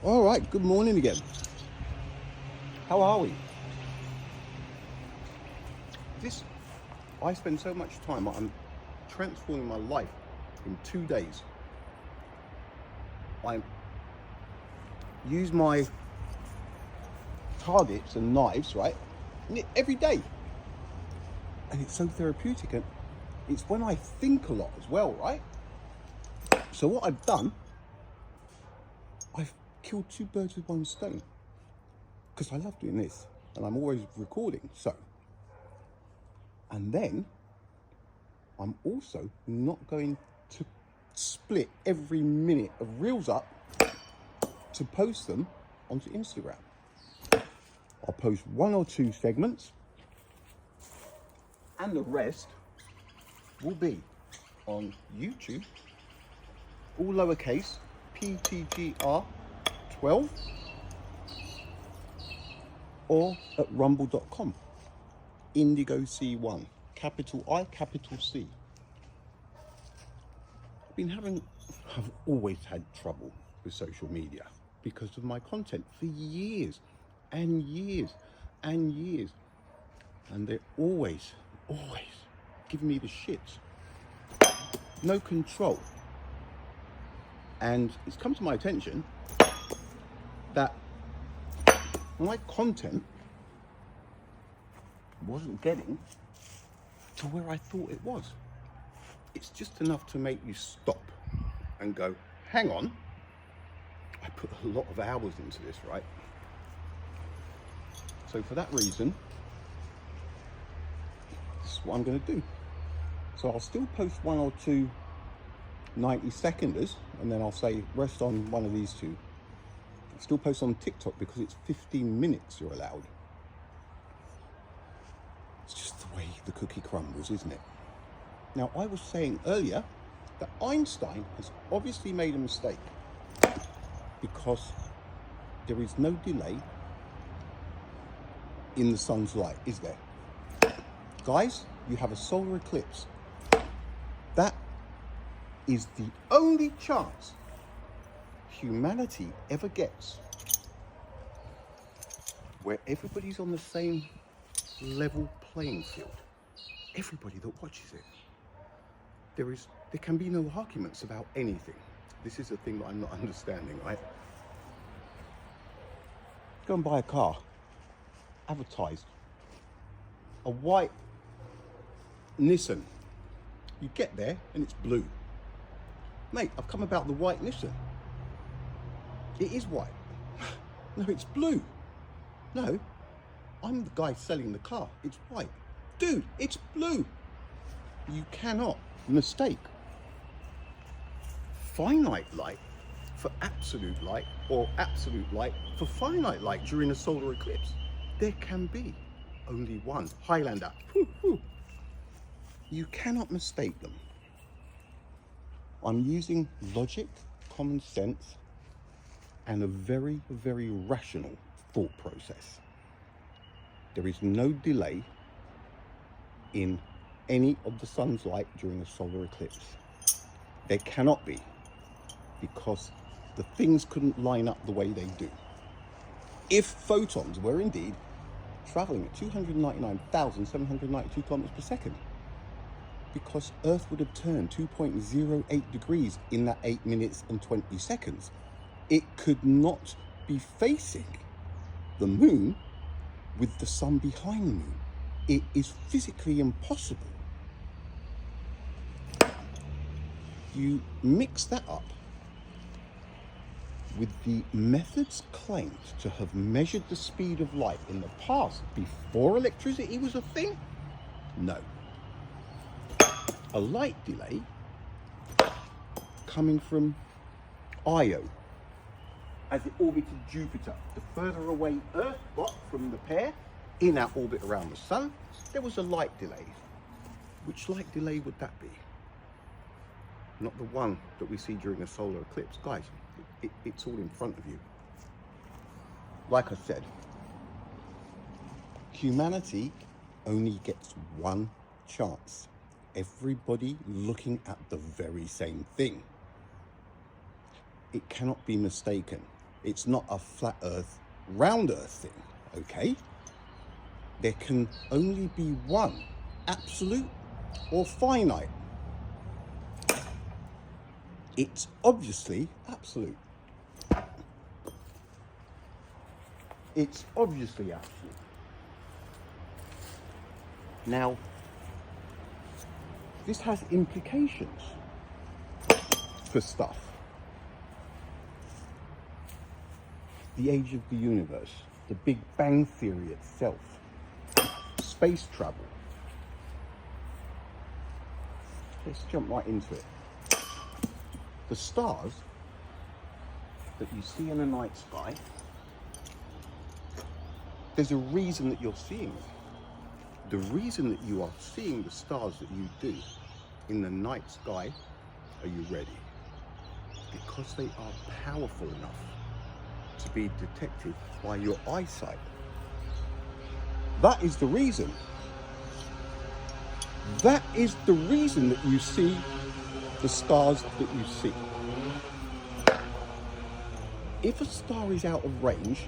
All right, good morning again. How are we? I spend so much time, I'm transforming my life in 2 days. I use my targets and knives, right? Every day. And it's so therapeutic. And it's when I think a lot as well, right? So what I've done, I've killed two birds with one stone. Because I love doing this. And I'm always recording, so. And then I'm also not going to split every minute of reels up to post them onto Instagram. I'll post 1 or 2 segments and the rest will be on YouTube, all lowercase, PTGR12, or at rumble.com, Indigo C1, capital I, capital C. I've always had trouble with social media because of my content for years and years and years. And they're always giving me the shits. No control. And it's come to my attention that my content wasn't getting to where I thought it was. It's just enough to make you stop and go, hang on, I put a lot of hours into this, right? So for that reason, this is what I'm going to do. So I'll still post 1 or 2 90-seconders, and then I'll say rest on one of these 2. I'll still post on TikTok because it's 15 minutes you're allowed. It's just the way the cookie crumbles, isn't it? Now, I was saying earlier that Einstein has obviously made a mistake because there is no delay in the sun's light, is there? Guys, you have a solar eclipse. That is the only chance humanity ever gets where everybody's on the same level playing field. Everybody that watches it. There can be no arguments about anything. This is the thing that I'm not understanding, right? Go and buy a car, advertised, a white Nissan. You get there and it's blue. Mate, I've come about the white Nissan. It is white. No, it's blue. No, I'm the guy selling the car. It's white. Dude, it's blue. You cannot mistake finite light for absolute light, or absolute light for finite light during a solar eclipse. There can be only one. Highlander. You cannot mistake them. I'm using logic, common sense, and a very, very rational thought process. There is no delay in any of the sun's light during a solar eclipse. There cannot be, because the things couldn't line up the way they do. If photons were indeed traveling at 299,792 kilometers per second, because Earth would have turned 2.08 degrees in that 8 minutes and 20 seconds. It could not be facing the moon with the sun behind the moon. It is physically impossible. You mix that up with the methods claimed to have measured the speed of light in the past, before electricity was a thing? No. A light delay coming from Io as it orbited Jupiter. The further away Earth got from the pair in our orbit around the sun, there was a light delay. Which light delay would that be? Not the one that we see during a solar eclipse. Guys, it's all in front of you. Like I said, humanity only gets one chance. Everybody looking at the very same thing. It cannot be mistaken. It's not a flat earth, round earth thing, okay? There can only be one, absolute or finite. It's obviously absolute. It's obviously absolute. Now, this has implications for stuff. The age of the universe, the Big Bang Theory itself, space travel. Let's jump right into it. The stars that you see in the night sky, there's a reason that you're seeing them. The reason that you are seeing the stars that you do in the night sky, are you ready? Because they are powerful enough to be detected by your eyesight. That is the reason. That is the reason that you see the stars that you see. If a star is out of range,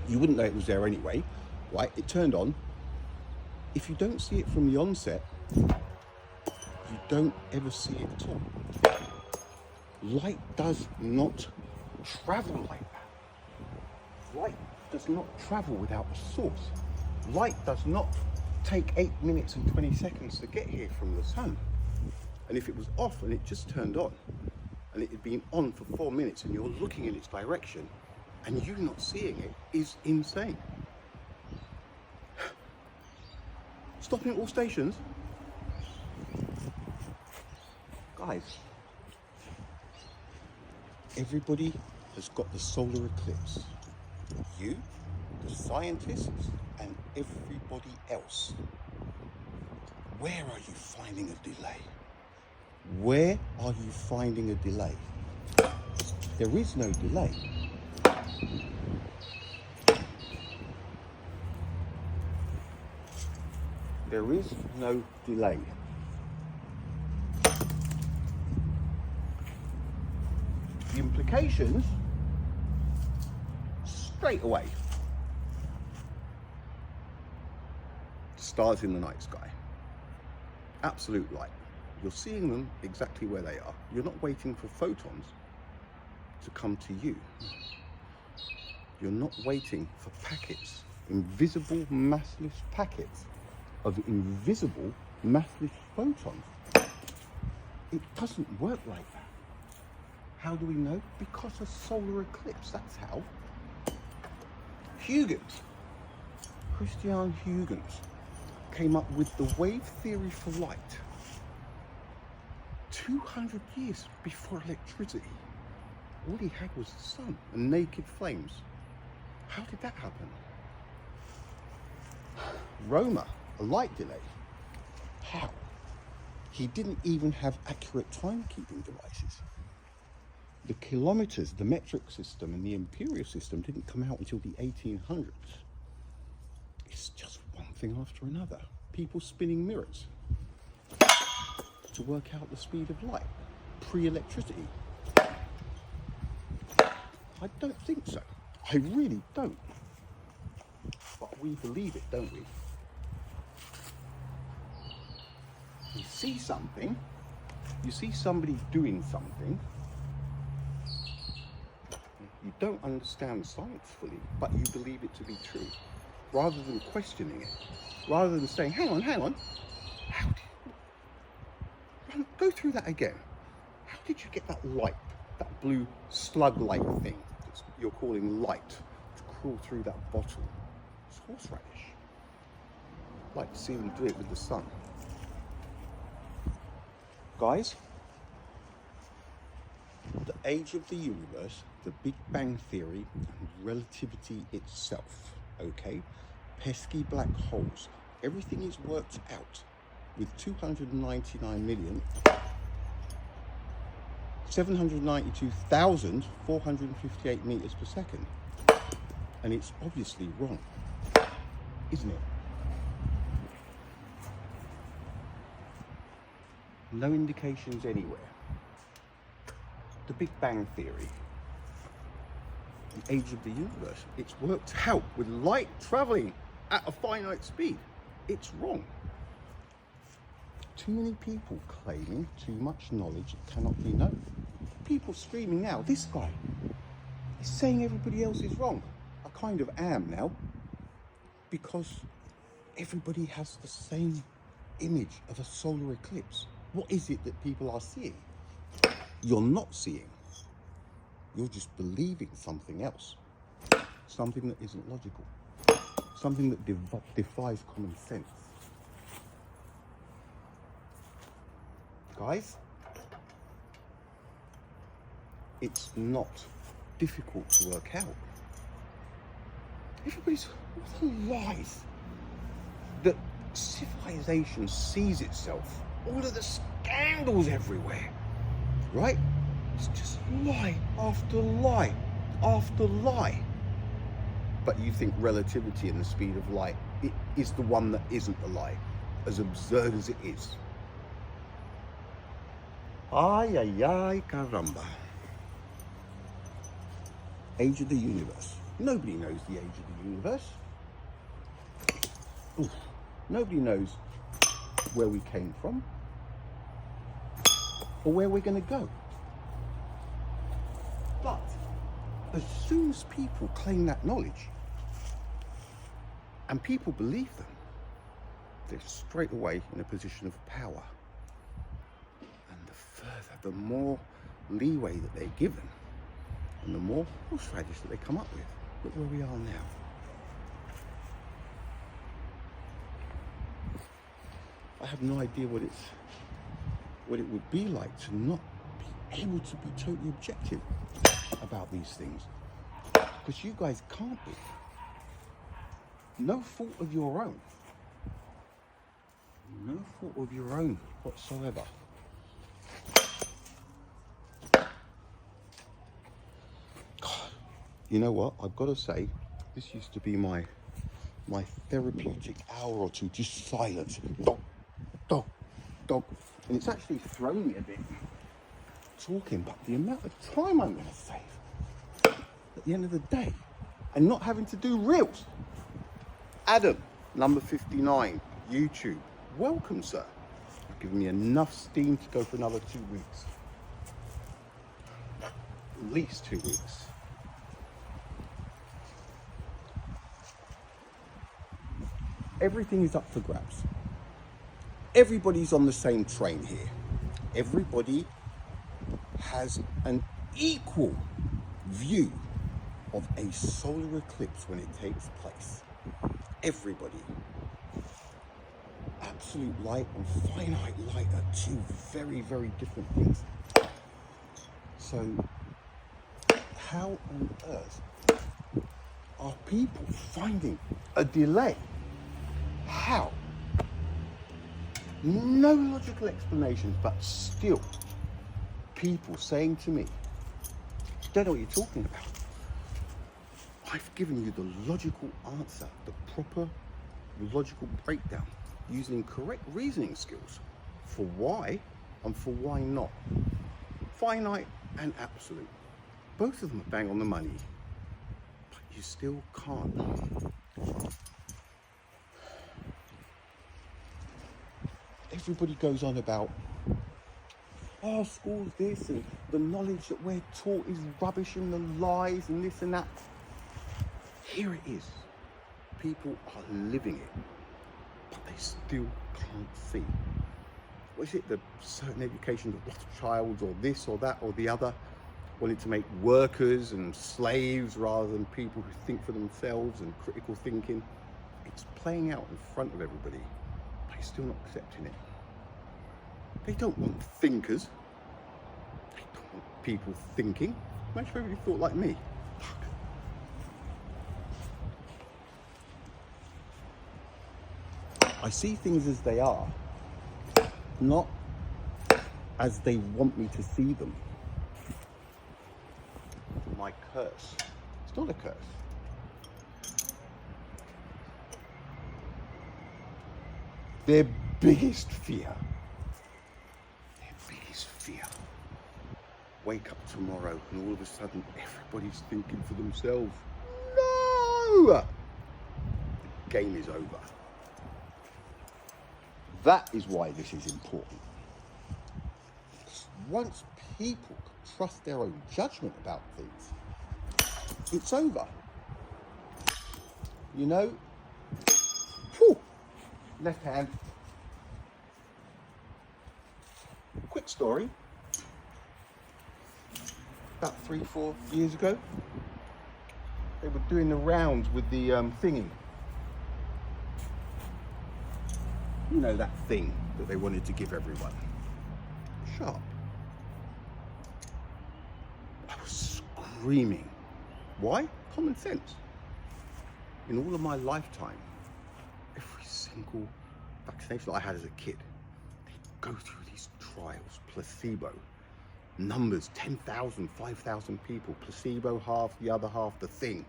you wouldn't know it was there anyway, right? It turned on. If you don't see it from the onset, you don't ever see it at all. Light does not travel like that. Light does not travel without a source. Light does not take 8 minutes and 20 seconds to get here from the sun. And if it was off and it just turned on, and it had been on for 4 minutes and you're looking in its direction, and you not seeing it is insane. Stopping at all stations. Guys, everybody has got the solar eclipse. You, the scientists, and everybody else. Where are you finding a delay? Where are you finding a delay? There is no delay. There is no delay. The implications, straight away. Stars in the night sky. Absolute light. You're seeing them exactly where they are. You're not waiting for photons to come to you. You're not waiting for packets, invisible massless packets of invisible massless photons. It doesn't work like that. How do we know? Because of solar eclipse, that's how. Huygens, Christian Huygens, came up with the wave theory for light 200 years before electricity. All he had was the sun and naked flames. How did that happen? Romer, a light delay. How? He didn't even have accurate timekeeping devices. The kilometers, the metric system and the imperial system didn't come out until the 1800s. It's just one thing after another. People spinning mirrors to work out the speed of light, pre-electricity. I don't think so. I really don't. But we believe it, don't we? You see something, you see somebody doing something, you don't understand science fully, but you believe it to be true. Rather than questioning it, rather than saying, hang on, how did you... Go through that again. How did you get that light, that blue slug-like thing that you're calling light, to crawl through that bottle? It's horseradish. I'd like to see them do it with the sun. Guys, the age of the universe, the Big Bang Theory, and relativity itself, okay? Pesky black holes. Everything is worked out with 299,792,458 meters per second. And it's obviously wrong, isn't it? No indications anywhere. The Big Bang Theory. the age of the universe. It's worked out with light traveling at a finite speed. It's wrong. Too many people claiming too much knowledge cannot be known. People screaming now, this guy is saying everybody else is wrong. I kind of am now, because everybody has the same image of a solar eclipse. What is it that people are seeing? You're not seeing. You're just believing something else. Something that isn't logical. Something that defies common sense. Guys, it's not difficult to work out. Everybody's, what the lies that civilization sees itself, all of the scandals everywhere, right? It's just lie after lie after lie. But you think relativity and the speed of light is the one that isn't a lie, as absurd as it is. Ay, ay, ay, caramba. Age of the universe. Nobody knows the age of the universe. Oof. Nobody knows where we came from or where we're going to go. But as soon as people claim that knowledge and people believe them, they're straight away in a position of power. And the further, the more leeway that they're given, and the more horseradish that they come up with. Look where we are now. I have no idea what it would be like to not be able to be totally objective about these things, because you guys can't be. No fault of your own. No fault of your own whatsoever. You know what? I've got to say, this used to be my therapeutic hour or two, just silence. Dog, dog, dog. And it's actually thrown me a bit talking, but the amount of time I'm going to save at the end of the day and not having to do reels. Adam, number 59, YouTube. Welcome, sir. You've given me enough steam to go for another 2 weeks. At least 2 weeks. Everything is up for grabs. Everybody's on the same train here. Everybody has an equal view of a solar eclipse when it takes place. Everybody. Absolute light and finite light are two very, very different things. So, how on earth are people finding a delay? How? No logical explanations, but still people saying to me, don't know what you're talking about. I've given you the logical answer, the proper logical breakdown, using correct reasoning skills for why and for why not. Finite and absolute. Both of them are bang on the money, but you still can't. Everybody goes on about, oh, school's this, and the knowledge that we're taught is rubbish, and the lies, and this and that. Here it is. People are living it, but they still can't see. What is it? The certain education of Rothschilds, or this, or that, or the other, wanting to make workers and slaves rather than people who think for themselves and critical thinking. It's playing out in front of everybody. They're still not accepting it. They don't want thinkers. They don't want people thinking. Imagine if everybody thought like me. I see things as they are, not as they want me to see them. My curse. It's not a curse. Their biggest fear wake up tomorrow and all of a sudden everybody's thinking for themselves. No! The game is over. That is why this is important. Once people can trust their own judgment about things, it's over. You know, whew, left hand. Quick story. About 3-4 years ago, they were doing the rounds with the thingy. You know, that thing that they wanted to give everyone. Sharp. I was screaming. Why? Common sense. In all of my lifetime, every single vaccination that I had as a kid, they go through these trials, placebo, numbers, 10,000, 5,000 people, placebo half, the other half, the thing.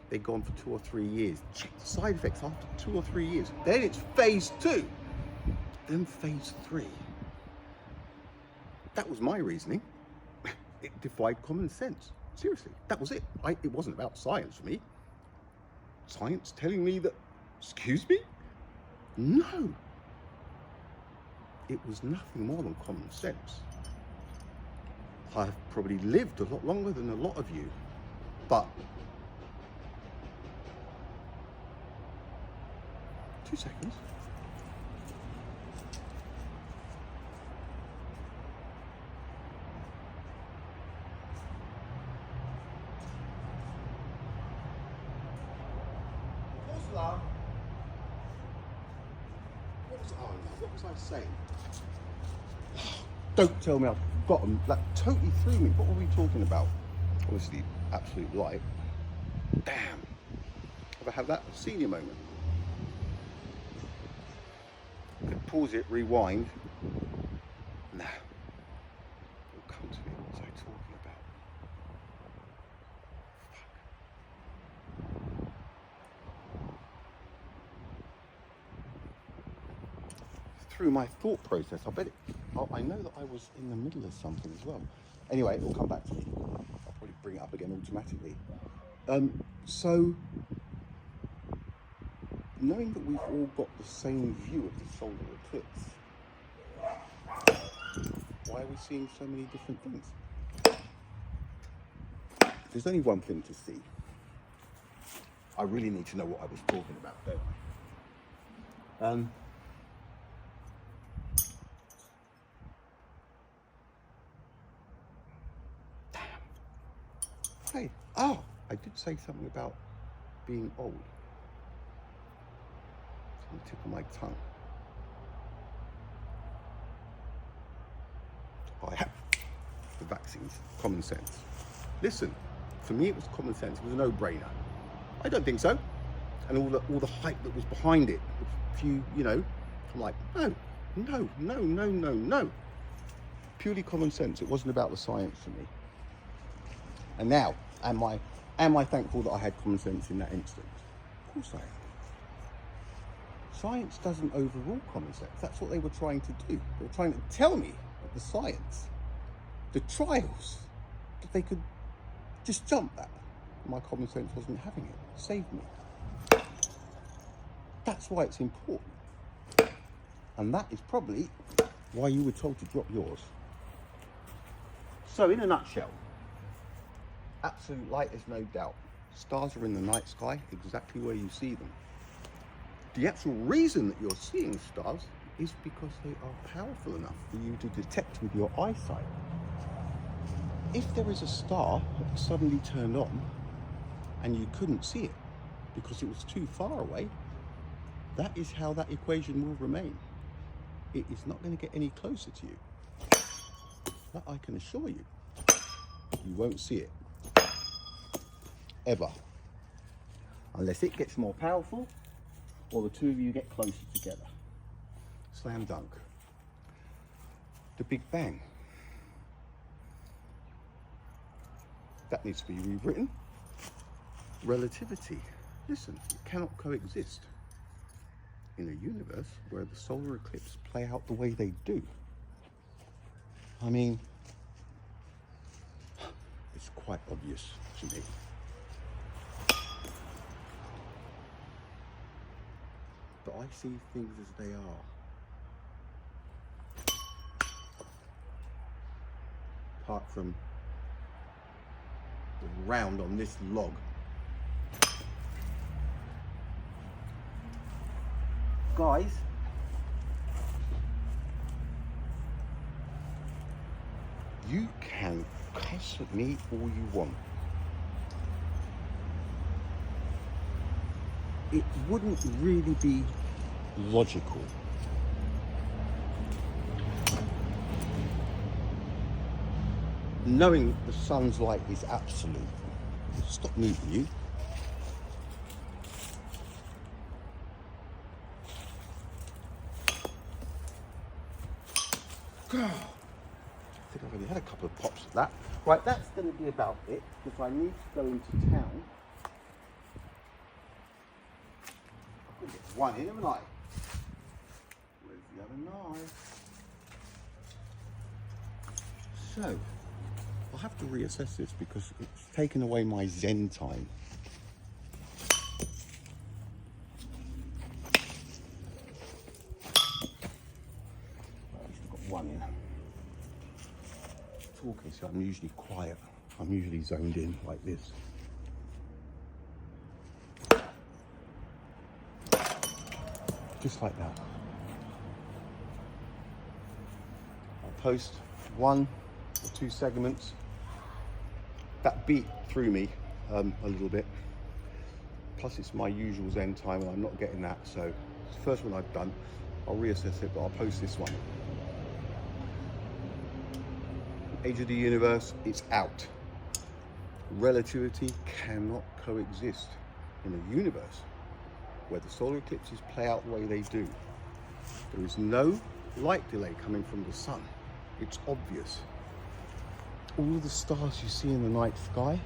They've gone for 2 or 3 years. Check the side effects after 2 or 3 years. Then it's phase 2. Then phase 3. That was my reasoning. It defied common sense. Seriously, that was it. It wasn't about science for me. Science telling me that, excuse me? No. It was nothing more than common sense. I've probably lived a lot longer than a lot of you, but 2 seconds. What was I saying? Don't tell me I've forgotten. That totally threw me. What were we talking about? Obviously, absolute light. Damn. Ever have that senior moment? Could pause it, rewind. Nah. It'll come to me. What was I talking about? Through my thought process, I know that I was in the middle of something as well. Anyway, it'll come back to me. I'll probably bring it up again automatically. So, knowing that we've all got the same view of the solar eclipse, why are we seeing so many different things? There's only one thing to see. I really need to know what I was talking about, don't I? Hey, oh, I did say something about being old. It's on the tip of my tongue. I have the vaccines, common sense. Listen, for me it was common sense. It was a no-brainer. I don't think so. And all the hype that was behind it, a few, you know, I'm like, no. Purely common sense. It wasn't about the science for me. And now, am I thankful that I had common sense in that instance? Of course I am. Science doesn't overrule common sense. That's what they were trying to do. They were trying to tell me that the science, the trials, that they could just jump that. My common sense wasn't having it. It saved me. That's why it's important. And that is probably why you were told to drop yours. So in a nutshell, absolute light is no doubt. Stars are in the night sky exactly where you see them. The actual reason that you're seeing stars is because they are powerful enough for you to detect with your eyesight. If there is a star that suddenly turned on and you couldn't see it because it was too far away, that is how that equation will remain. It is not going to get any closer to you. That I can assure you. You won't see it. Ever. Unless it gets more powerful or the two of you get closer together. Slam dunk. The Big Bang. That needs to be rewritten. Relativity. Listen, it cannot coexist in a universe where the solar eclipse play out the way they do. I mean, It's quite obvious to me. But I see things as they are. Apart from the round on this log. Guys, you can cuss at me all you want. It wouldn't really be logical knowing the sun's light is absolute. Stop moving, you. God. I think I've only had a couple of pops of that. Right, that's going to be about it, because I need to go into town. I've got to get one in, haven't I? Where's the other knife? So, I'll have to reassess this because it's taken away my zen time. At least I've got one in. Talking, so I'm usually quiet. I'm usually zoned in like this. Just like that. I'll post 1 or 2 segments. That beat through me a little bit. Plus it's my usual zen time and I'm not getting that, so it's the first one I've done. I'll reassess it, but I'll post this one. Age of the Universe, it's out. Relativity cannot coexist in a universe where the solar eclipses play out the way they do. There is no light delay coming from the sun. It's obvious. All of the stars you see in the night sky,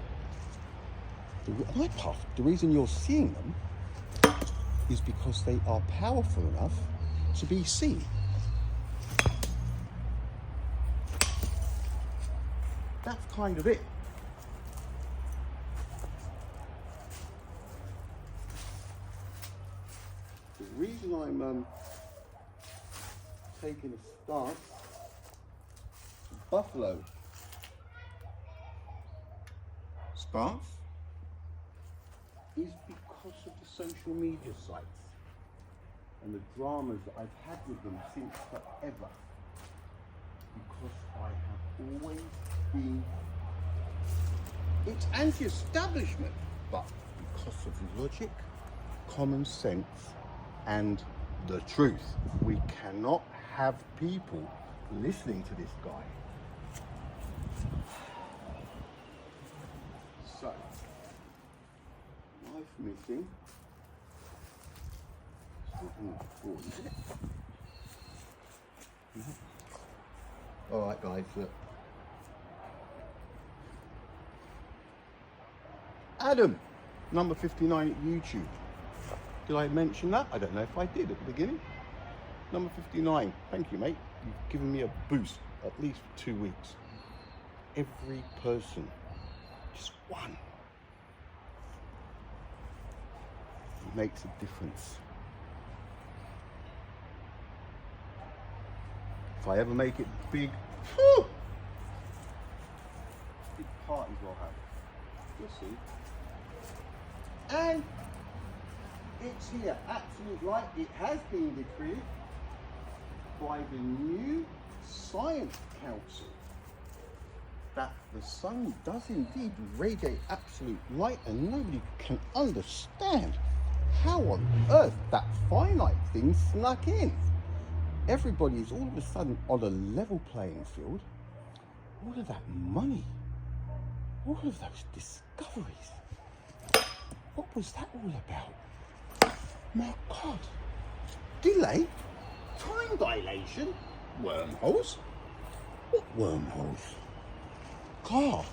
the reason you're seeing them is because they are powerful enough to be seen. That's kind of it. The reason I'm taking a stance, buffalo stance, is because of the social media sites and the dramas that I've had with them since forever. Because I have always been, it's anti-establishment, but because of logic, common sense, and the truth. We cannot have people listening to this guy. So, knife missing. All right, guys, look. Adam, number 59 at YouTube. Did I mention that? I don't know if I did at the beginning. Number 59. Thank you, mate. You've given me a boost, at least for 2 weeks. Every person, just one, makes a difference. If I ever make it big, whew, big parties I'll have. You'll see. And it's here, absolute light. It has been decreed by the new Science Council that the sun does indeed radiate absolute light, and nobody can understand how on earth that finite thing snuck in. Everybody is all of a sudden on a level playing field. All of that money, all of those discoveries, what was that all about? My God, delay, time dilation, wormholes? What wormholes? God,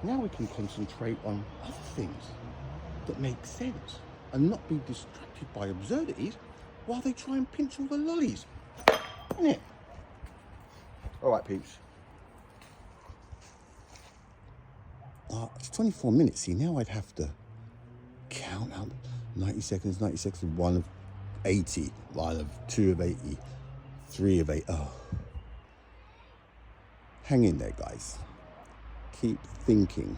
now we can concentrate on other things that make sense and not be distracted by absurdities while they try and pinch all the lollies. Isn't it? All right, peeps. It's 24 minutes. See, now I'd have to count out 90 seconds, 1 of 80, 1 of 2 of 80, 3 of 8. Oh. Hang in there, guys. Keep thinking.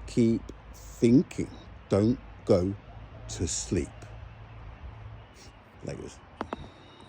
Keep thinking. Don't go to sleep. Laters.